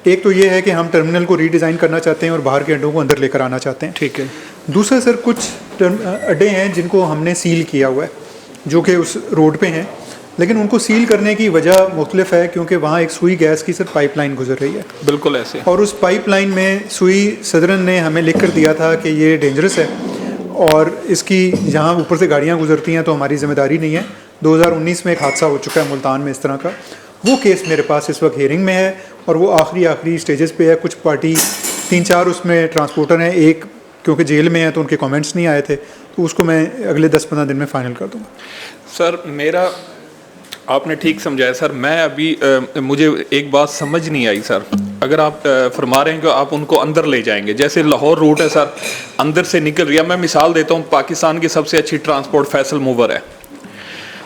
एक तो ये है कि हम टर्मिनल को रीडिज़ाइन करना चाहते हैं और बाहर के अड्डों को अंदर लेकर आना चाहते हैं। ठीक है। दूसरा सर कुछ अड्डे हैं जिनको हमने सील किया हुआ है जो कि उस रोड पे हैं, लेकिन उनको सील करने की वजह मुख्तलिफ है, क्योंकि वहाँ एक सुई गैस की सर पाइपलाइन गुजर रही है। बिल्कुल ऐसे। और उस पाइपलाइन में सुई सदरन ने हमें लिख कर दिया था कि ये डेंजरस है और इसकी जहाँ ऊपर से गाड़ियाँ गुजरती हैं तो हमारी ज़िम्मेदारी नहीं है। 2019 में एक हादसा हो चुका है मुल्तान में इस तरह का, वो केस मेरे पास इस वक्त हियरिंग में है और वो आखिरी स्टेजेस पे है। कुछ पार्टी 3-4 उसमें ट्रांसपोर्टर हैं, एक क्योंकि जेल में है तो उनके कमेंट्स नहीं आए थे, तो उसको मैं अगले 10-15 दिन में फ़ाइनल कर दूँगा। सर मेरा आपने ठीक समझाया सर। मैं अभी मुझे एक बात समझ नहीं आई सर, अगर आप फरमा रहे हैं कि आप उनको अंदर ले जाएंगे, जैसे लाहौर रूट है सर, अंदर से निकल रही है। मैं मिसाल देता हूँ, पाकिस्तान की सबसे अच्छी ट्रांसपोर्ट फैसल मूवर है।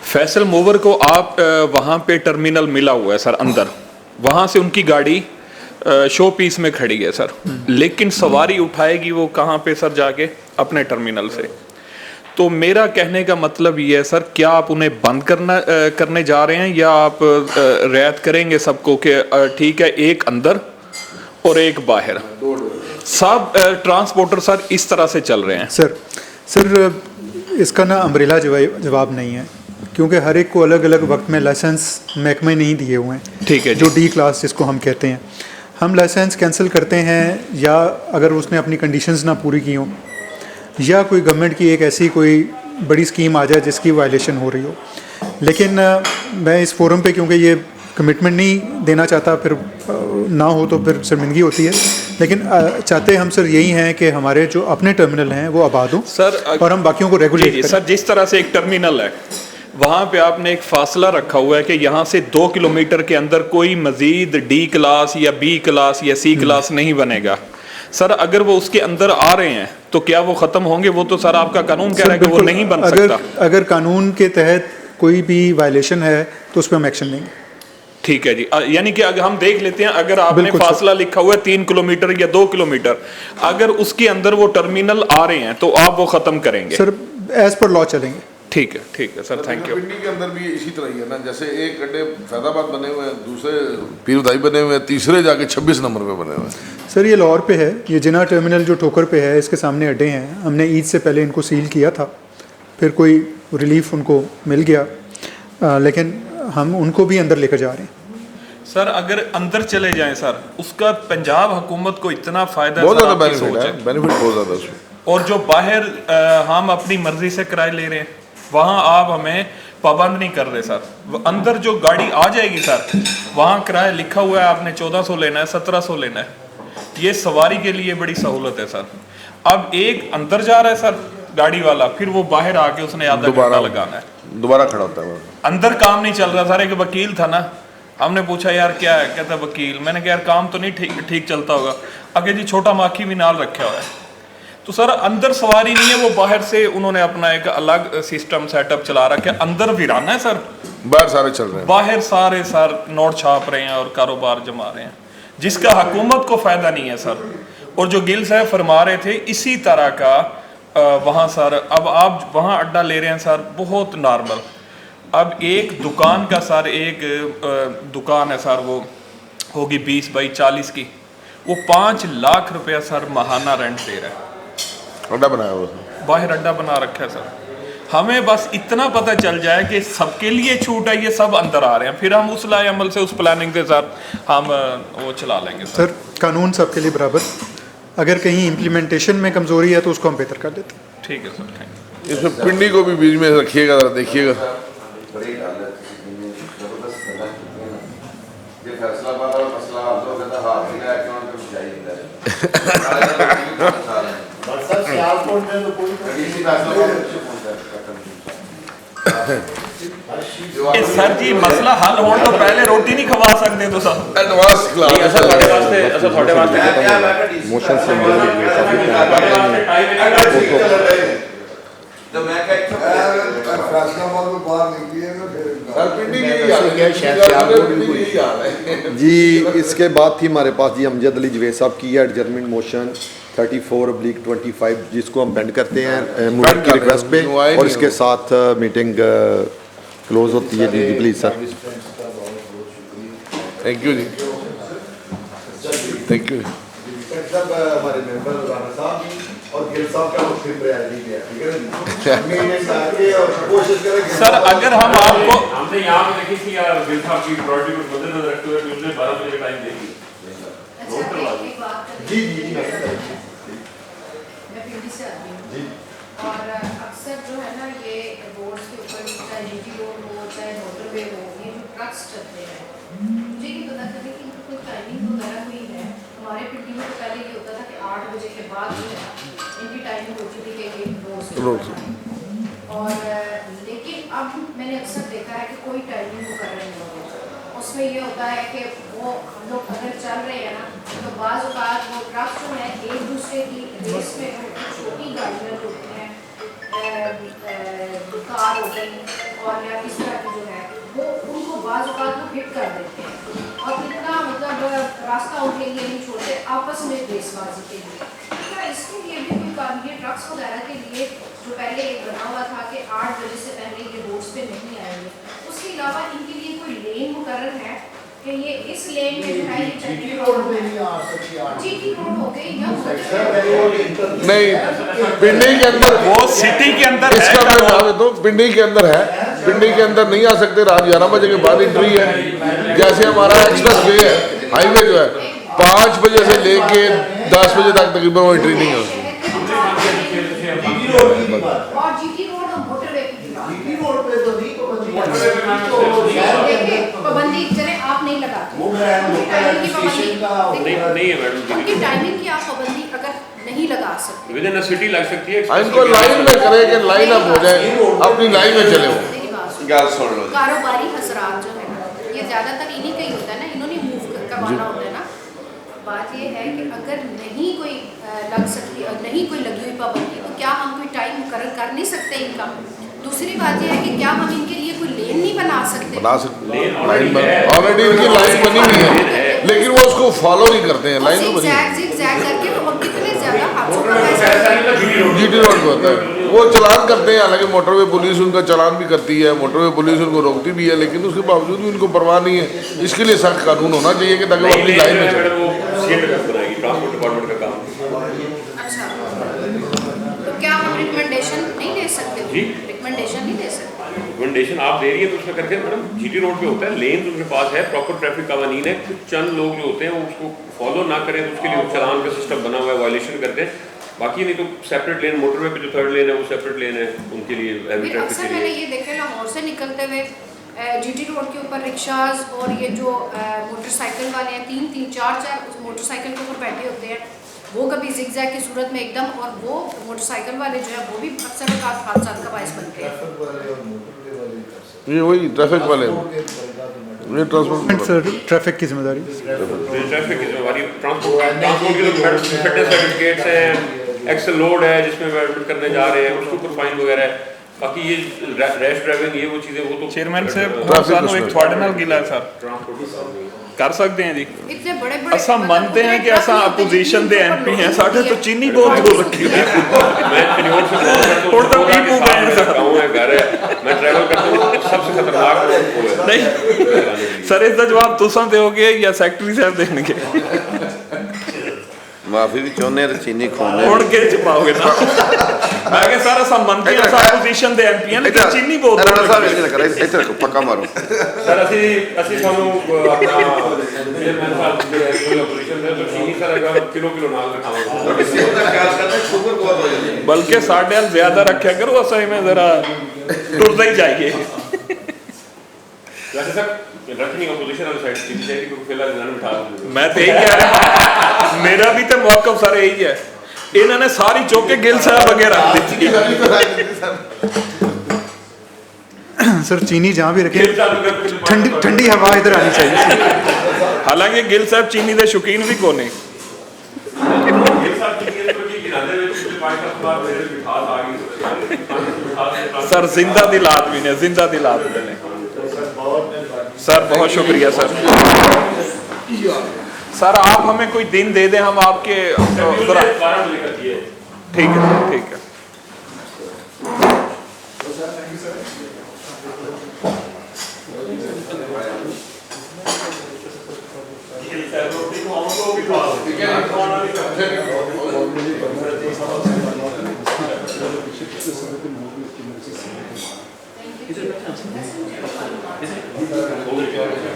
फैसल मूवर को आप वहाँ पे टर्मिनल मिला हुआ है सर अंदर, वहाँ से उनकी गाड़ी शो पीस में खड़ी है सर, लेकिन सवारी उठाएगी वो कहाँ पे सर जाके? अपने टर्मिनल से। तो मेरा कहने का मतलब ये है सर, क्या आप उन्हें बंद करने जा रहे हैं या आप रियायत करेंगे सबको कि ठीक है एक अंदर और एक बाहर? सब ट्रांसपोर्टर सर इस तरह से चल रहे हैं। सर इसका ना अम्ब्रेला जवाब नहीं है, क्योंकि हर एक को अलग अलग वक्त में लाइसेंस महकमे नहीं दिए हुए हैं। ठीक है जी। जो डी क्लास जिसको हम कहते हैं, हम लाइसेंस कैंसिल करते हैं या अगर उसने अपनी कंडीशंस ना पूरी की हों, या कोई गवर्नमेंट की एक ऐसी कोई बड़ी स्कीम आ जाए जिसकी वायलेशन हो रही हो। लेकिन मैं इस फोरम पे क्योंकि ये कमिटमेंट नहीं देना चाहता, फिर ना हो तो फिर शर्मिंदगी होती है, लेकिन चाहते हम सर यही हैं कि हमारे जो अपने टर्मिनल हैं वो आबाद हों सर, और हम बाकियों को रेगुलेट करें। सर, जिस तरह से एक टर्मिनल है वहाँ पे आपने एक फासला रखा हुआ है कि यहाँ से 2 किलोमीटर के अंदर कोई मजीद डी क्लास या बी क्लास या सी क्लास नहीं बनेगा। सर अगर वो उसके अंदर आ रहे हैं तो क्या वो ख़त्म होंगे? वो तो सर आपका कानून कह रहा है कि वो नहीं बन सकता। अगर कानून के तहत कोई भी वायलेशन है तो उस पर हम एक्शन लेंगे। ठीक है जी। यानी कि अगर हम देख लेते हैं, अगर आपने फासला लिखा हुआ है 3 किलोमीटर या 2 किलोमीटर, अगर उसके अंदर वो टर्मिनल आ रहे हैं तो आप वो ख़त्म करेंगे? सर एज पर लॉ चलेंगे। ठीक है सर, थैंक यू। पिंडी के अंदर भी इसी तरह ही है ना, जैसे एक गड्ढे फैदाबाद बने हुए हैं, दूसरे पीरदाई बने हुए हैं, तीसरे जाके 26 नंबर पे बने हुए हैं। सर ये लाहौर पे है, ये जिना टर्मिनल जो ठोकर पे है, इसके सामने अड्डे हैं। हमने ईद से पहले इनको सील किया था, फिर कोई रिलीफ उनको मिल गया, लेकिन हम उनको भी अंदर लेकर जा रहे हैं। सर अगर अंदर चले जाएं सर, उसका पंजाब हुकूमत को इतना फायदा बहुत ज़्यादा बेनिफिट है, बेनिफिट बहुत ज़्यादा उसमें। और जो बाहर हम अपनी मर्जी से किराए ले रहे हैं, वहाँ आप हमें पाबंद नहीं कर रहे सर। अंदर जो गाड़ी आ जाएगी सर, वहाँ किराया लिखा हुआ है, आपने 1400 लेना है, 1700 लेना है। ये सवारी के लिए बड़ी सहूलत है सर। अब एक अंदर जा रहा है सर गाड़ी वाला, फिर वो बाहर आके उसने आधा घंटा लगाना है, दोबारा खड़ा होता है। अंदर काम नहीं चल रहा सर। एक वकील था ना, हमने पूछा यार क्या है, कहता वकील। मैंने कहा यार काम तो नहीं ठीक चलता होगा। आगे जी छोटा माखी भी नाल रखा हुआ है। तो सर अंदर सवारी नहीं है, वो बाहर से उन्होंने अपना एक अलग सिस्टम सेटअप चला रखा है। अंदर वीराना है सर, बाहर सारे चल रहे हैं, बाहर सारे सर नोट छाप रहे हैं और कारोबार जमा रहे हैं, जिसका हुकूमत को फायदा नहीं है सर। और जो गिल साहब फरमा रहे थे इसी तरह का वहाँ सर, अब आप वहाँ अड्डा ले रहे हैं सर, बहुत नॉर्मल। अब एक दुकान का सर, एक दुकान है सर, वो होगी 20 बाई 40 की, वो 5 लाख रुपया सर महाना रेंट दे रहा है। अड्डा बनाया हुआ, बाहर अड्डा बना रखा है सर। हमें बस इतना पता चल जाए कि सबके लिए छूट है, ये सब अंदर आ रहे हैं, फिर हम उस लाए अमल से, उस प्लानिंग के साथ हम वो चला लेंगे सर। कानून सबके लिए बराबर, अगर कहीं इम्प्लीमेंटेशन में कमजोरी है तो उसको हम बेहतर कर देते हैं। ठीक है सर, थैंक यू। इसमें पिंडी को भी बीच में रखिएगा, जरा देखिएगा। बड़ी गल है, जबरदस्त गल है। जे फैसला बात और मसला हल हो गया, हाथ ही लैके उन्होंने कुछ चाहिए सर जी मसला हल हो तो पहले रोटी नहीं खवा सकते तो सर एडवांस मोशन से तो मैं जी, इसके बाद थी हमारे पास जी अमजद अली जवेद साहब की एडजर्नमेंट मोशन 34/25, जिसको हम पेंड करते हैं मुल्क की रिक्वेस्ट पे, और इसके साथ मीटिंग क्लोज होती है। जी प्लीज सर। थैंक यू जी, थैंक यू। सब हमारे मेंबर राणा साहब और गिल साहब का मुख्य प्रयास है, ठीक है और कोशिश करें सर। अगर हम आपको हमने यहाँ पे देखी थी यार, गिल साहब की प्रायोरिटी को मद्देनजर रखते हुए उन्होंने 12 बजे का टाइम देखी। जी जी जी मैं पिंडी से आती हूँ और अक्सर जो है ना ये रोड्स के ऊपर, चाहे जीटी रोड हो चाहे मोटरवे हो, ये जो ट्रक्स चलते हैं, मुझे ये पता करने की कोई टाइमिंग वगैरह हुई है। हमारे पिंडी में तो पहले ये होता था कि 8 बजे के बाद जो है इनकी टाइमिंग होती थी कि ये रोड से, और लेकिन अब मैंने अक्सर देखा है कि कोई टाइमिंग मुकर्रर नहीं होती। उसमें ये होता है कि वो हम लोग अगर चल रहे हैं ना, तो बाज़ औक़ात वो ट्रक जो है एक दूसरे की रेस में, छोटी गाड़ियाँ जो होती हैं, कार हो गई और या इस तरह की जो है, वो उनको बाज़ औक़ात वो हिट कर देते हैं और इतना मतलब रास्ता उनके लिए नहीं छोड़ते, आपस में रेसबाजी के लिए। क्या इसके लिए भी कोई काम, ये ट्रक्स वगैरह के लिए जो पहले एक बना हुआ था कि 8 बजे से पहले ये रोड्स पे नहीं आएंगे, उसके अलावा इनके लिए कोई लेन मुकर्रर है कि ये इस लेन में जो है ये जीटी रोड हो गई या नहीं, पिंडी के अंदर, वो सिटी के अंदर इसका मैं बता देता हूँ, पिंडी के अंदर है, पिंडी के अंदर नहीं आ सकते, रात 11 बजे के बाद एंट्री है। जैसे हमारा एक्सप्रेस वे है, हाईवे जो है 5 बजे से लेके 10 बजे तक तकरीबन वो एंट्री नहीं होती। और जीटी रोड और मोटरवे की पाबंदी चले आप नहीं लगाते, नहीं है मैडम, उनकी टाइमिंग की आप पाबंदी अगर नहीं लगा सकते, विद इन सिटी लग सकती है। इनको लाइन में करें कि लाइन अप हो जाए, अपनी लाइन में चले वो। मेरी बात सुनो। गल सुन लो जी। कारोबारी हजरात जो है ना, ये ज्यादातर इन्हीं का ही होता है ना, इन्होंने मूव करवाना होता है ना। बात ये है कि अगर नहीं कोई लग सकती, नहीं कोई लगी हुई पाबंदी, तो क्या हम कोई टाइम मुकर्रर कर नहीं सकते इनका? दूसरी बात यह है कि क्या हम इनके लिए कोई लेन नहीं बना सकते? बना सकते, लाइन ऑलरेडी इनकी लाइन बनी हुई है, लेकिन वो उसको फॉलो नहीं करते हैं। लाइन तो बनी है, zigzag करके वो कितने ज्यादा हादसों का पैसा जीटी रोड पे होता है, वो चलान करते हैं। हालांकि मोटरवे पुलिस उनका चलान भी करती है, मोटरवे पुलिस उनको रोकती भी है, लेकिन उसके बावजूद भी उनको परवाह नहीं है। इसके लिए सख्त कानून होना चाहिए कि ताकि वो अपनी लाइन में चले। ट्रांसपोर्ट डिपार्टमेंट का काम। अच्छा, तो क्या हम रिकमेंडेशन नहीं दे सकते? रिकमेंडेशन नहीं दे सकते? रिकमेंडेशन आप दे रही है तो उसमें करके मैडम जीटी रोड पे होता है, लेन उनके पास है, प्रॉपर ट्रैफिक कानून है। कुछ चंद लोग जो होते हैं वो उसको फॉलो ना करें तो उसके लिए चलान का सिस्टम बना हुआ है, वायलेशन करते हैं। बाकी नहीं तो सेपरेट लेन, मोटरवे पे जो थर्ड लेन है वो सेपरेट लेन है उनके लिए, हैवी ट्रैफिक अक्सर के मैंने लिए। ये देखा लाहौर से निकलते हुए जीटी रोड के ऊपर रिक्शाज और ये जो मोटरसाइकिल वाले हैं, 3-3, 4-4 उस मोटरसाइकिल के ऊपर बैठे होते हैं, वो कभी जिगजैग की सूरत में एकदम, और वो मोटरसाइकिल वाले जो है वो भी अक्सर हादसा का बायस बनते हैं। ये वही ट्रैफिक वाले, ये ट्रांसपोर्ट सर ट्रैफिक की जिम्मेदारी ट्रैफिक की जिम्मेदारी ट्रांसपोर्ट की, तो फिटनेस सर्टिफिकेट्स हैं, एक्सल लोड है जिसमें एडमिट करने जा रहे हैं, उसके ऊपर फाइन वगैरह है। बाकी ये रैश ड्राइविंग, ये वो चीज़ें वो तो चेयरमैन साहब ਸਾਨੂੰ ਇੱਕ ਤੁਹਾਡੇ ਨਾਲ ਗਿਲਾ ਹੈ ਸਰ, ਕਰ ਸਕਦੇ हैं जी। इतने बड़े बड़े असा मानते हैं कि असा अपोजिशन दे एमपी हैं, साढ़े तो चीनी बहुत दूर रखी है। मैं कन्योर से और तो पीपू गए हैं सर। गाँव है, घर है, मैं ट्रैवल करता हूँ, सबसे खतरनाक वो है। नहीं सर, इसका जवाब तुसा दोगे या सैकटरी साहब देंगे? माफी भी चाहते हैं, चीनी खाने उड़ के छुपाओगे ना। मैं कह सारा सब मनते हैं, सब अपोजिशन दे एमपी हैं, लेकिन चीनी बहुत दूर रखी है। ਇੱਥੇ ਰੱਖੋ, ਪੱਕਾ ਮਾਰੋ। सर ਅਸੀਂ ਸਾਨੂੰ ਆਪਣਾ ਚੇਅਰਮੈਨ ਸਾਹਿਬ ਦੇ ਪੋਜੀਸ਼ਨ ਦੇ ਤੋਂ ਚੀਨੀ ਸਰ ਅਗਰ ਕਿਲੋ ਨਾਲ ਰਖਾਵਾਂਗੇ। बल्कि साढ़े हाल ज्यादा रखा करो, असा में जरा टुरदा ही जाइए। वैसे सर रखनी अपोजिशन वाली साइड की चाहिए क्योंकि फिलहाल इन्होंने बिठा दिया। मैं तो यही कह रहा, मेरा भी तो मौका सर यही है, इन्होंने सारी चौक के गिल साहब वगैरह रख दी। सर चीनी जहाँ भी रखे ठंडी ठंडी हवा इधर आनी चाहिए। हालांकि गिल साहब चीनी के शौकीन भी कोने। सर जिंदा दिल आदमी ने, जिंदा दिल आदमी ने। सर बहुत शुक्रिया सर। सर आप हमें कोई दिन दे दें, हम आपके ठीक है, ठीक है। Thank you.